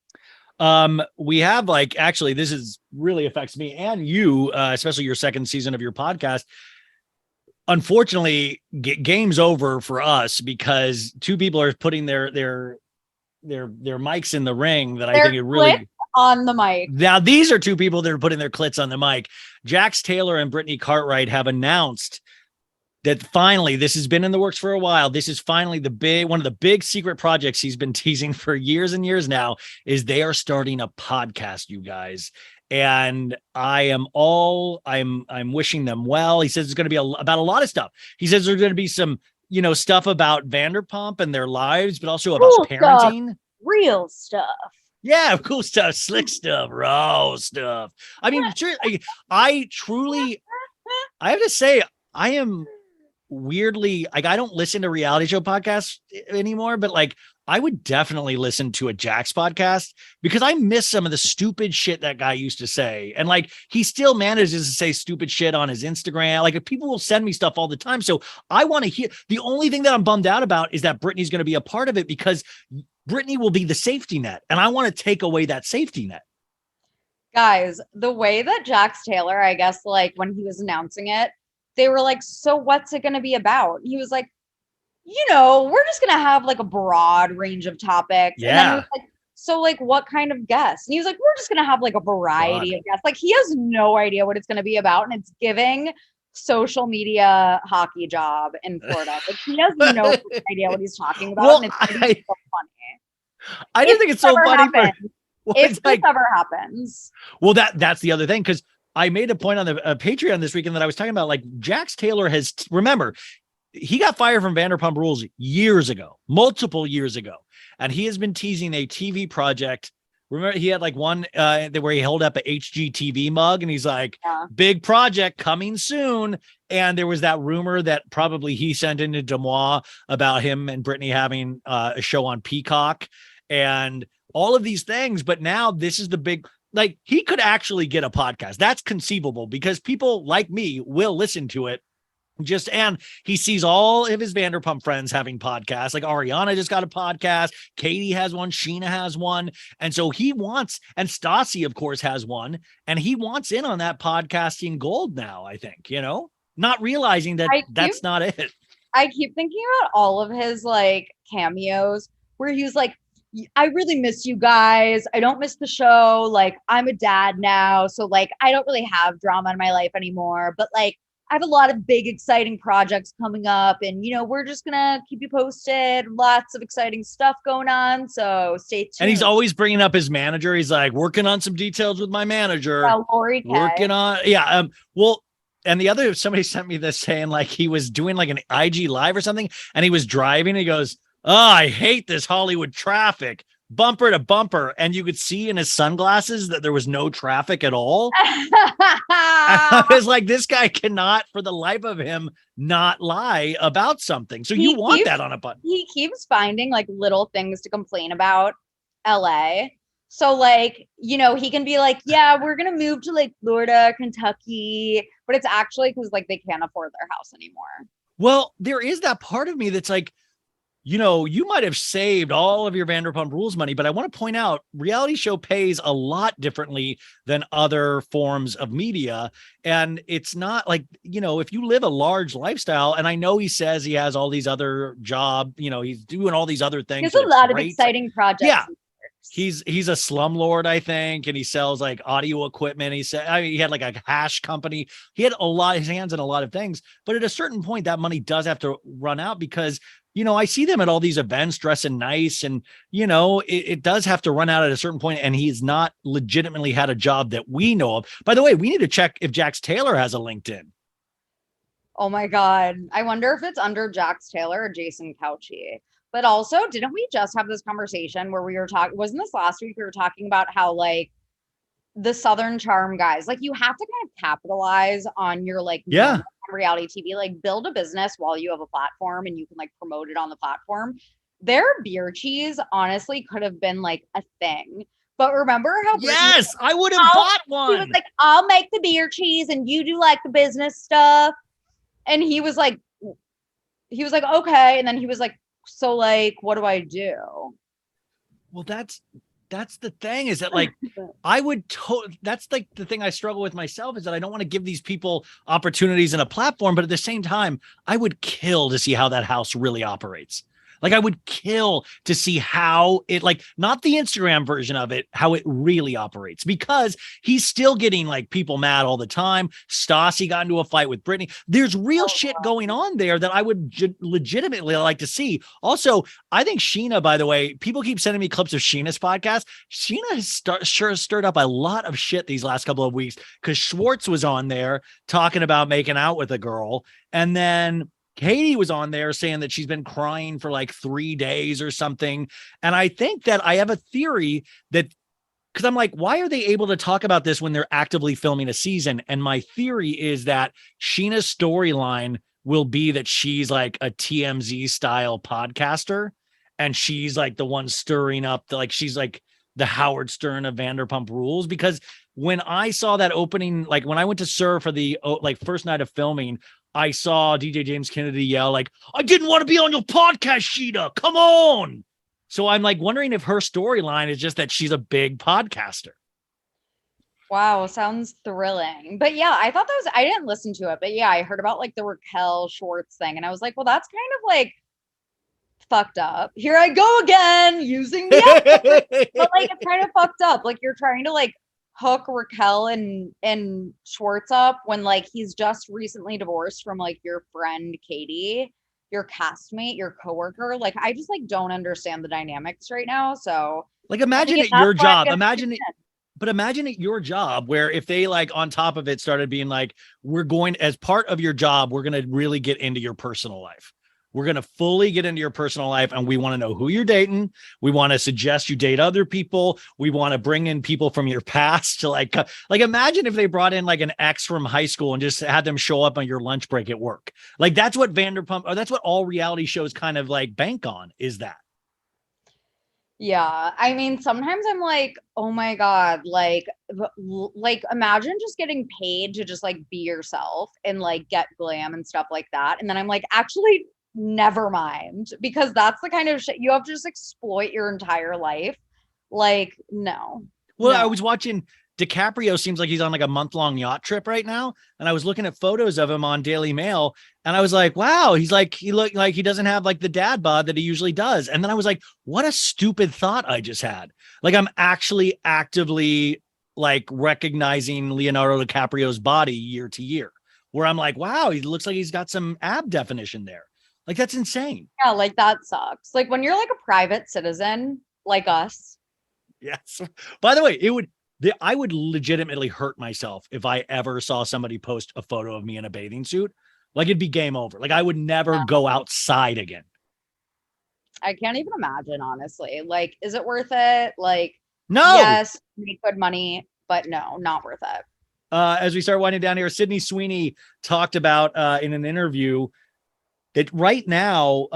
S1: We have like, actually, this is really affects me and you, especially your second season of your podcast. Unfortunately, game's over for us because two people are putting their mics in the ring that I think it really
S2: on the mic.
S1: Now, these are two people that are putting their clits on the mic. Jax Taylor and Brittany Cartwright have announced that finally, this has been in the works for a while. This is finally one of the big secret projects he's been teasing for years and years now, is they are starting a podcast, you guys. And I'm wishing them well. He says it's going to be about a lot of stuff. He says there's going to be some, stuff about Vanderpump and their lives, but also about parenting.
S2: Stuff. Real stuff.
S1: Yeah, cool stuff, slick stuff, raw stuff. I mean, I have to say, I am weirdly, like, I don't listen to reality show podcasts anymore, but like, I would definitely listen to a Jax podcast because I miss some of the stupid shit that guy used to say. And like, he still manages to say stupid shit on his Instagram. Like, people will send me stuff all the time. So I want to hear. The only thing that I'm bummed out about is that Brittany's going to be a part of it, because Brittany will be the safety net. And I want to take away that safety net.
S2: Guys, the way that Jax Taylor, I guess, like when he was announcing it, they were like, so what's it going to be about? And he was like, we're just going to have like a broad range of topics.
S1: Yeah.
S2: And then he was like, so like, what kind of guests? And he was like, we're just going to have like a variety of guests. Like, he has no idea what it's going to be about. And it's giving social media hockey job in Florida. Like, he has no idea what he's talking about.
S1: Well,
S2: and it's so funny.
S1: I just think it's so funny.
S2: If this ever happens.
S1: Well, that's the other thing, because I made a point on the Patreon this weekend that I was talking about, like, Jax Taylor has, remember, he got fired from Vanderpump Rules years ago, multiple years ago. And he has been teasing a TV project. Remember, he had like one where he held up a HGTV mug and he's like, big project coming soon. And there was that rumor that probably he sent into Des Moines about him and Brittany having a show on Peacock and all of these things. But now this is the big, like, he could actually get a podcast. That's conceivable because people like me will listen to it. And he sees all of his Vanderpump friends having podcasts. Like, Ariana just got a podcast. Katie has one. Sheena has one. And so he wants, and Stassi, of course, has one. And he wants in on that podcasting gold now, I think, not realizing that that's not it.
S2: I keep thinking about all of his like cameos where he was like, I really miss you guys. I don't miss the show. Like, I'm a dad now. So like, I don't really have drama in my life anymore, but like, I have a lot of big, exciting projects coming up and, we're just going to keep you posted. Lots of exciting stuff going on. So stay tuned.
S1: And he's always bringing up his manager. He's like, working on some details with my manager.
S2: Lori K.
S1: Working on. Yeah. And somebody sent me this saying like he was doing like an IG live or something. And he was driving. And he goes, oh, I hate this Hollywood traffic. Bumper to bumper, and you could see in his sunglasses that there was no traffic at all. I was like, this guy cannot, for the life of him, not lie about something. So you want that on a button.
S2: He keeps finding like little things to complain about LA. So like, he can be like, yeah, we're going to move to like Florida, Kentucky, but it's actually because like they can't afford their house anymore.
S1: Well, there is that part of me that's like, you might have saved all of your Vanderpump Rules money, but I want to point out reality show pays a lot differently than other forms of media. And it's not like, if you live a large lifestyle, and I know he says he has all these other jobs, he's doing all these other things.
S2: There's a lot of exciting projects.
S1: Yeah. He's a slumlord, I think, and he sells like audio equipment. He said, he had like a hash company. He had his hands in a lot of things, but at a certain point, that money does have to run out because I see them at all these events dressing nice and, it does have to run out at a certain point, and he's not legitimately had a job that we know of. By the way, we need to check if Jax Taylor has a LinkedIn.
S2: Oh my God. I wonder if it's under Jax Taylor or Jason Couchie. But also, didn't we just have this conversation where we were talking, wasn't this last week? We were talking about how like the Southern Charm guys, like you have to kind of capitalize on your like reality TV, like build a business while you have a platform and you can like promote it on the platform. Their beer cheese honestly could have been like a thing. But remember how
S1: yes, I would have bought one.
S2: He was like, I'll make the beer cheese and you do like the business stuff. And he was like, okay. And then he was like, so like, what do I do?
S1: Well, that's the thing is that like, that's like the thing I struggle with myself is that I don't want to give these people opportunities and a platform, but at the same time, I would kill to see how that house really operates. Like I would kill to see how it, like, not the Instagram version of it, how it really operates, because he's still getting like people mad all the time. Stassi got into a fight with Brittany. There's real shit going on there that I would legitimately like to see. Also, I think Sheena, by the way, people keep sending me clips of Sheena's podcast. Sheena has sure stirred up a lot of shit these last couple of weeks because Schwartz was on there talking about making out with a girl. And then Katie was on there saying that she's been crying for like 3 days or something. And I think that I have a theory that, because I'm like, why are they able to talk about this when they're actively filming a season? And my theory is that Sheena's storyline will be that she's like a TMZ style podcaster. And she's like the one stirring up she's like the Howard Stern of Vanderpump Rules. Because when I saw that opening, like when I went to SUR for the first night of filming, I saw DJ James Kennedy yell like, I didn't want to be on your podcast, Sheena. Come on. So I'm like wondering if her storyline is just that she's a big podcaster.
S2: Wow, sounds thrilling. But yeah, I thought that was, I didn't listen to it, but yeah, I heard about like the Raquel Schwartz thing. And I was like, well, that's kind of like fucked up. Here I go again using the but like it's kind of fucked up. Like you're trying to like hook Raquel and Schwartz up when like he's just recently divorced from like your friend Katie, your castmate, your coworker. Like I just like don't understand the dynamics right now. So
S1: like imagine at your job. Imagine at your job where if they like on top of it started being like, we're going as part of your job, we're going to really get into your personal life. We're going to fully get into your personal life and we want to know who you're dating. We want to suggest you date other people. We want to bring in people from your past to like imagine if they brought in like an ex from high school and just had them show up on your lunch break at work. Like that's what Vanderpump, or that's what all reality shows kind of like bank on, is that.
S2: Yeah. I mean, sometimes I'm like, oh my God, like imagine just getting paid to just like be yourself and like get glam and stuff like that. And then I'm like, actually, never mind, because that's the kind of shit you have to just exploit your entire life. Like, no.
S1: Well, I was watching DiCaprio, seems like he's on like a month-long yacht trip right now. And I was looking at photos of him on Daily Mail and I was like, wow, he looked like he doesn't have like the dad bod that he usually does. And then I was like, what a stupid thought I just had. Like I'm actually actively like recognizing Leonardo DiCaprio's body year to year, where I'm like, wow, he looks like he's got some ab definition there. Like, that's insane.
S2: Yeah, like that sucks. Like when you're like a private citizen like us.
S1: Yes. By the way, I would legitimately hurt myself if I ever saw somebody post a photo of me in a bathing suit. Like it'd be game over. Like I would never go outside again.
S2: I can't even imagine, honestly. Like, is it worth it? Like,
S1: no.
S2: Yes, make good money, but no, not worth it.
S1: As we start winding down here, Sydney Sweeney talked about in an interview that right now,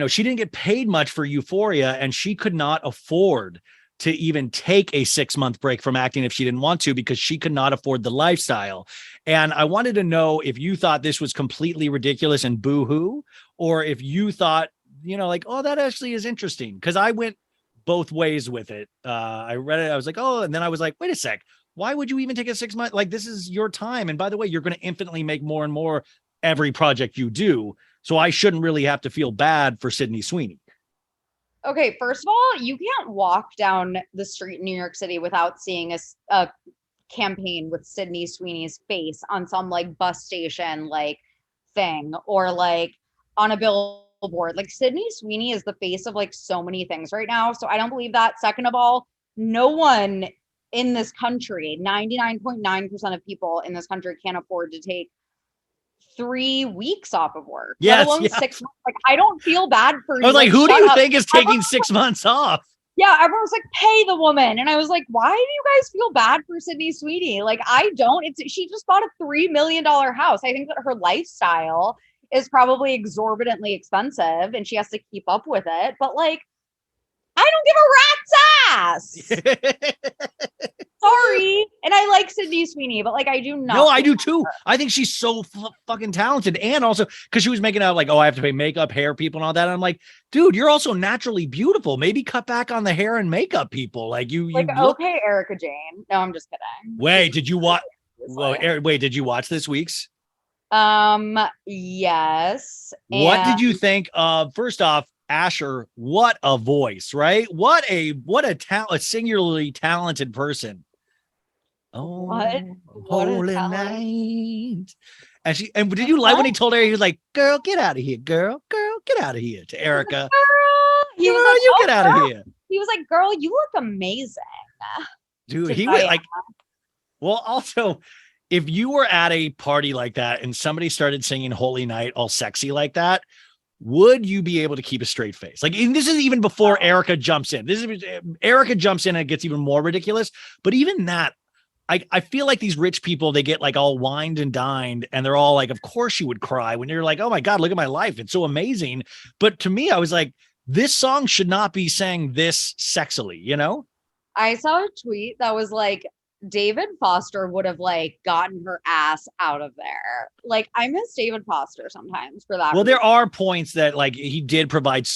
S1: she didn't get paid much for Euphoria and she could not afford to even take a 6-month break from acting if she didn't want to, because she could not afford the lifestyle. And I wanted to know if you thought this was completely ridiculous and boo-hoo, or if you thought, like, oh, that actually is interesting. Because I went both ways with it. I read it. I was like, oh, and then I was like, wait a sec. Why would you even take a 6 month? Like, this is your time. And by the way, you're going to infinitely make more and more every project you do. So I shouldn't really have to feel bad for Sydney Sweeney.
S2: Okay, first of all, you can't walk down the street in New York City without seeing a campaign with Sydney Sweeney's face on some like bus station like thing, or like on a billboard. Like Sydney Sweeney is the face of like so many things right now. So I don't believe that. Second of all, no one in this country, 99.9% of people in this country can't afford to take 3 weeks off of work,
S1: yes,
S2: let alone 6 months. Like, I don't feel bad for you.
S1: I was like, who do you think is taking
S2: everyone,
S1: 6 months off?
S2: Yeah, everyone was like, pay the woman. And I was like, why do you guys feel bad for Sydney Sweeney? Like, I don't. She just bought a $3 million house. I think that her lifestyle is probably exorbitantly expensive and she has to keep up with it. But like, I don't give a rat's ass. Sorry. And I like Sydney Sweeney, but like, I do not.
S1: No, I do too. I think she's so fucking talented. And also because she was making out like, oh, I have to pay makeup, hair people and all that. And I'm like, dude, you're also naturally beautiful. Maybe cut back on the hair and makeup people. Like you
S2: like,
S1: look...
S2: okay, Erica Jane. No, I'm just kidding.
S1: Wait, did you watch? Well, wait, did you watch this week's?
S2: Yes.
S1: What did you think of, first off, Asher, what a voice, right? What a singularly talented person. Oh,
S2: what a
S1: holy
S2: talent.
S1: night. And did you like when he told her, he was like, girl, get out of here, girl, get out of here, to Erica.
S2: He was
S1: girl,
S2: like,
S1: you get out of here.
S2: He was like, girl, you look amazing.
S1: Dude, he was like, well, also, if you were at a party like that and somebody started singing Holy Night all sexy like that, would you be able to keep a straight face? Like, and this is even before Erica jumps in. Erica jumps in and it gets even more ridiculous. But even that, I feel like these rich people, they get like all wined and dined and they're all like, of course you would cry when you're like, oh my God, look at my life. It's so amazing. But to me, I was like, this song should not be sang this sexily, you know?
S2: I saw a tweet that was like, David Foster would have like gotten her ass out of there. Like, I miss David Foster sometimes for that.
S1: Well, there are points that like he did provide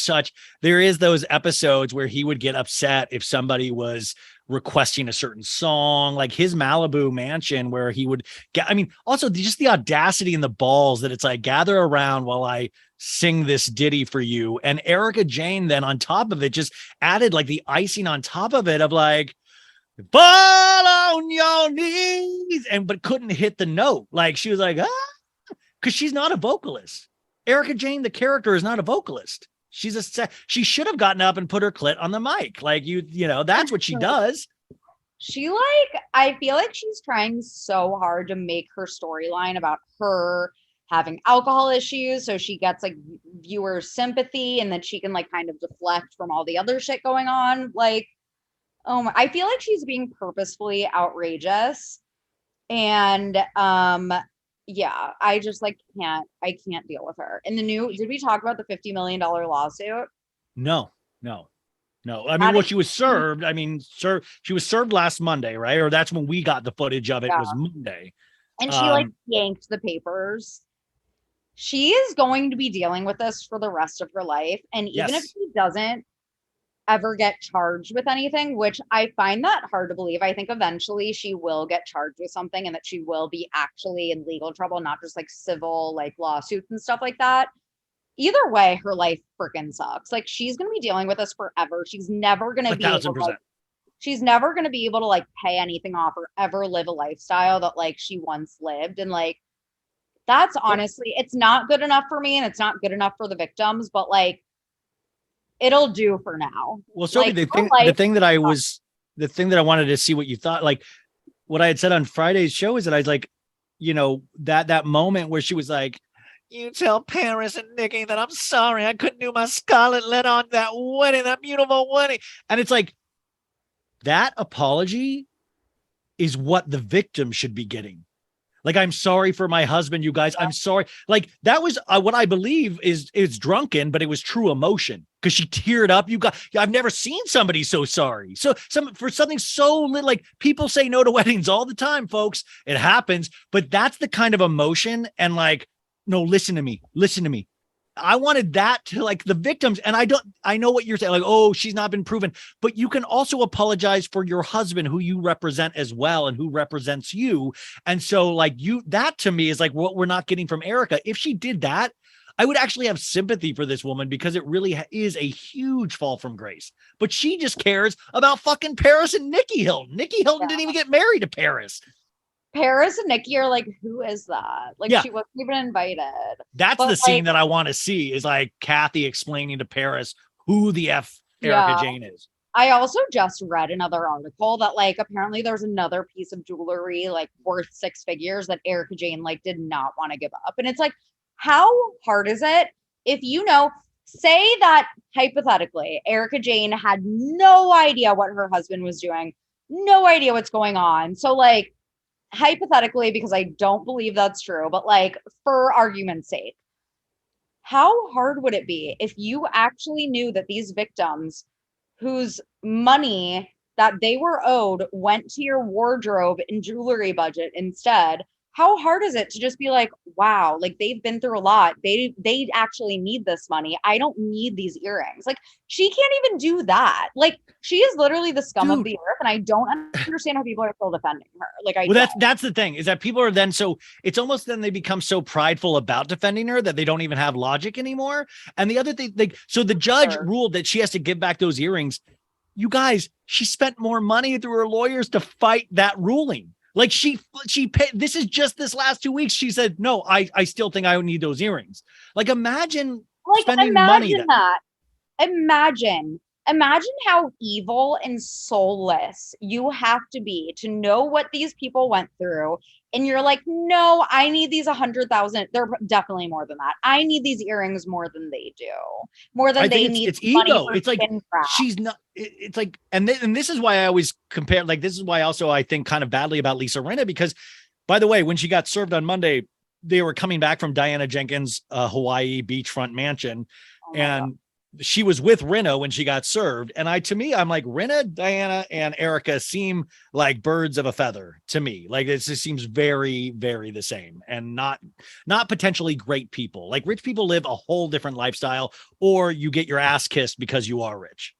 S1: there is those episodes where he would get upset if somebody was requesting a certain song, like his Malibu mansion where he would get, I mean, also just the audacity and the balls that it's like, gather around while I sing this ditty for you. And Erica Jane then on top of it just added like the icing on top of it of like, fall on your knees, but couldn't hit the note. Like she was like, because she's not a vocalist. Erica Jane, the character, is not a vocalist. She should have gotten up and put her clit on the mic. Like you know, that's what she does.
S2: She like, I feel like she's trying so hard to make her storyline about her having alcohol issues. So she gets like viewer sympathy and then she can like kind of deflect from all the other shit going on. Like, I feel like she's being purposefully outrageous. And yeah, I just like I can't deal with her. In the did we talk about the $50 million lawsuit?
S1: No. I mean, well, she was served. She was served last Monday, right? Or that's when we got the footage of it, was Monday.
S2: And she like yanked the papers. She is going to be dealing with this for the rest of her life. And even if she doesn't ever get charged with anything, which I find that hard to believe. I think eventually she will get charged with something and that she will be actually in legal trouble, not just like civil like lawsuits and stuff like that. Either way, her life freaking sucks. Like she's going to be dealing with this forever. She's never going to be able to, she's never going to be able to like pay anything off or ever live a lifestyle that like she once lived. And like, that's honestly, it's not good enough for me and it's not good enough for the victims, but like, it'll do for now.
S1: Well, Sophie,
S2: like,
S1: the thing that I wanted to see what you thought, like what I had said on Friday's show is that I was like, you know, that moment where she was like, you tell Paris and Nikki that I'm sorry I couldn't do my scarlet letter on that wedding, that beautiful wedding. And it's like, that apology is what the victim should be getting. Like, I'm sorry for my husband, you guys. I'm sorry. Like, that was what I believe is drunken, but it was true emotion because she teared up. I've never seen somebody so sorry. So for something so little, like people say no to weddings all the time, folks. It happens, but that's the kind of emotion. And like, no, listen to me. I wanted that to like the victims. And I know what you're saying. Like, oh, she's not been proven, but you can also apologize for your husband who you represent as well. And who represents you. And so like that to me is like what we're not getting from Erica. If she did that, I would actually have sympathy for this woman because it really is a huge fall from grace, but she just cares about fucking Paris and Nikki Hilton. Nikki Hilton didn't even get married to Paris.
S2: Paris and Nikki are like, who is that? Like, she wasn't even invited.
S1: That's the scene that I want to see is like Kathy explaining to Paris who the F Erica Jane is.
S2: I also just read another article that like apparently there's another piece of jewelry like worth 6 figures that Erica Jane like did not want to give up. And it's like, how hard is it if say that hypothetically Erica Jane had no idea what her husband was doing, no idea what's going on. So like, hypothetically, because I don't believe that's true, but like for argument's sake, how hard would it be if you actually knew that these victims whose money that they were owed went to your wardrobe and jewelry budget instead, how hard is it to just be like, wow, like they've been through a lot. They actually need this money. I don't need these earrings. Like she can't even do that. Like she is literally the scum of the earth, and I don't understand how people are still defending her. Like
S1: that's the thing, is that people are then so it's almost then they become so prideful about defending her that they don't even have logic anymore. And the other thing, like, so the judge ruled that she has to give back those earrings. You guys, she spent more money through her lawyers to fight that ruling. Like she paid, this is just this last 2 weeks. She said, no, I still think I would need those earrings. Like imagine spending money.
S2: Imagine how evil and soulless you have to be to know what these people went through. And you're like, no, I need these 100,000. They're definitely more than that. I need these earrings more than they do. More than they need.
S1: It's ego. It's like she's not. It's like, and this is why I always compare. Like this is why also I think kind of badly about Lisa Rinna, because, by the way, when she got served on Monday, they were coming back from Diana Jenkins' Hawaii beachfront mansion, and she was with Rinna when she got served. And I'm like, Rinna, Diana, and Erica seem like birds of a feather to me. Like it just seems very, very the same, and not potentially great people. Like rich people live a whole different lifestyle, or you get your ass kissed because you are rich.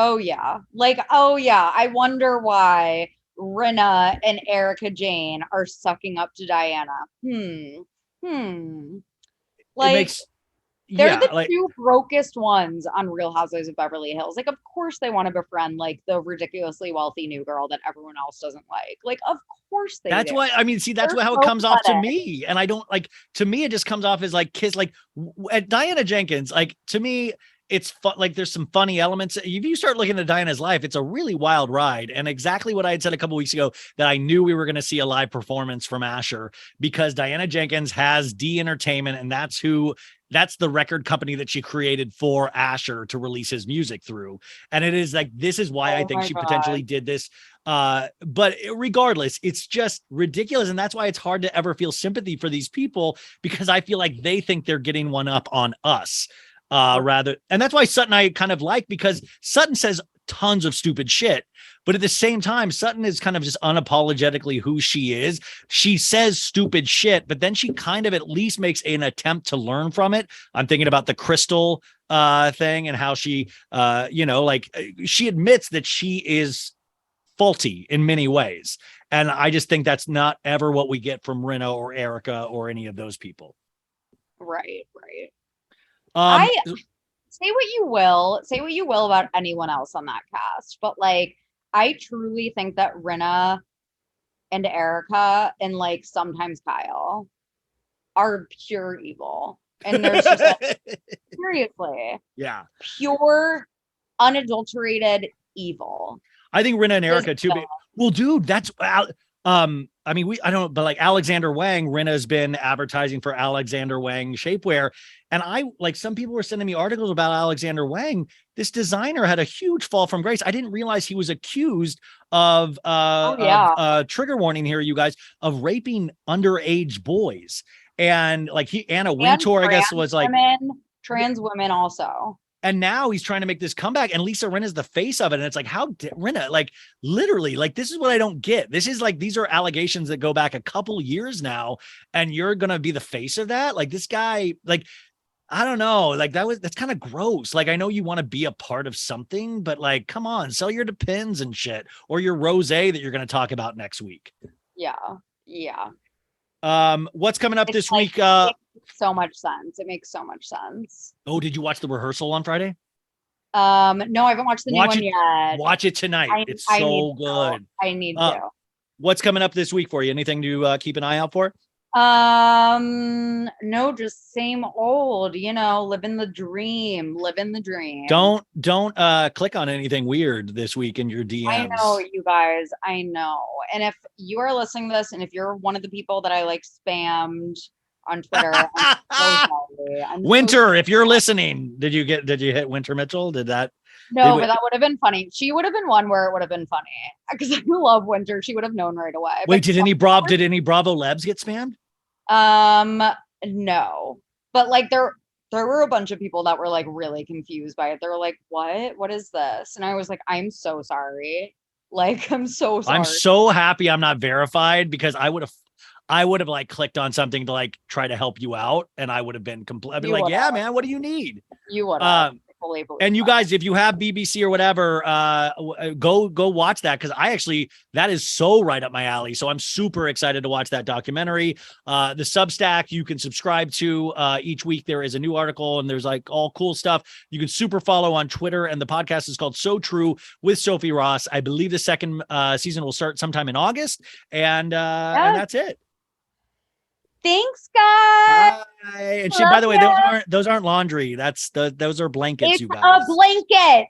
S2: Oh yeah. Like, oh yeah. I wonder why Rinna and Erica Jane are sucking up to Diana. Like, they're the two brokest ones on Real Housewives of Beverly Hills. Like, of course they want to befriend like the ridiculously wealthy new girl that everyone else doesn't like. Like, of course they
S1: That's
S2: do.
S1: why, I mean, see, that's how it comes off to me. And I don't like, to me, it just comes off as like kiss, like at Diana Jenkins, like to me, it's fun. Like there's some funny elements. If you start looking at Diana's life, it's a really wild ride. And exactly what I had said a couple weeks ago, that I knew we were going to see a live performance from Asher, because Diana Jenkins has D Entertainment, and that's the record company that she created for Asher to release his music through. And it is like, this is why I think she potentially did this. But regardless, it's just ridiculous. And that's why it's hard to ever feel sympathy for these people, because I feel like they think they're getting one up on us. Rather, and that's why Sutton I kind of like, because Sutton says tons of stupid shit, but at the same time, Sutton is kind of just unapologetically who she is. She says stupid shit, but then she kind of at least makes an attempt to learn from it. I'm thinking about the crystal thing, and how she she admits that she is faulty in many ways. And I just think that's not ever what we get from Rinna or Erica or any of those people.
S2: Right. I say what you will about anyone else on that cast, but like I truly think that Rinna and Erica and like sometimes Kyle are pure evil. And there's just like, seriously, pure unadulterated evil.
S1: I think Rinna and Erica too. Well, dude, that's I mean, I don't, but like Alexander Wang, Rinna's been advertising for Alexander Wang shapewear. And I, like, some people were sending me articles about Alexander Wang. This designer had a huge fall from grace. I didn't realize he was accused of trigger warning here, you guys, of raping underage boys. And like Anna Wintour, I guess, was like
S2: trans women also.
S1: And now he's trying to make this comeback, and Lisa Rinna is the face of it. And it's like, Rinna, like literally, like, this is what I don't get. This is like, these are allegations that go back a couple years now, and you're going to be the face of that. Like this guy, like, I don't know, like that's kind of gross. Like, I know you want to be a part of something, but like, come on, sell your Depends and shit, or your rosé that you're going to talk about next week.
S2: Yeah.
S1: What's coming up this week?
S2: So much sense. It makes so much sense.
S1: Oh, did you watch the rehearsal on Friday?
S2: No, I haven't watched the new one yet.
S1: Watch it tonight. It's so good.
S2: I need to.
S1: What's coming up this week for you? Anything to keep an eye out for?
S2: No, just same old, living the dream.
S1: Don't click on anything weird this week in your DMs.
S2: I know, you guys. I know. And if you are listening to this, and if you're one of the people that I like spammed on Twitter, I'm so sorry.
S1: Winter, if you're listening, did you hit Winter Mitchell?
S2: No, but that would have been funny. She would have been one where it would have been funny, because I love Winter. She would have known right away.
S1: Wait, did any Bravo Lebs get spammed?
S2: No, but like there were a bunch of people that were like really confused by it. They were like, what is this? And I was like, I'm so sorry. Like, I'm so sorry.
S1: I'm so happy I'm not verified, because I would have like clicked on something to like try to help you out, and I would have been I'd be like, yeah, man, what do you need?
S2: You would have.
S1: And you guys, if you have BBC or whatever, go watch that, because that is so right up my alley. So I'm super excited to watch that documentary. The Substack you can subscribe to. Each week there is a new article, and there's like all cool stuff. You can super follow on Twitter, and the podcast is called So True with Sophie Ross. I believe the second season will start sometime in August, and that's it.
S2: Thanks, guys.
S1: Bye. And by the way, those aren't laundry. Those are blankets,
S2: it's
S1: you guys.
S2: a blanket.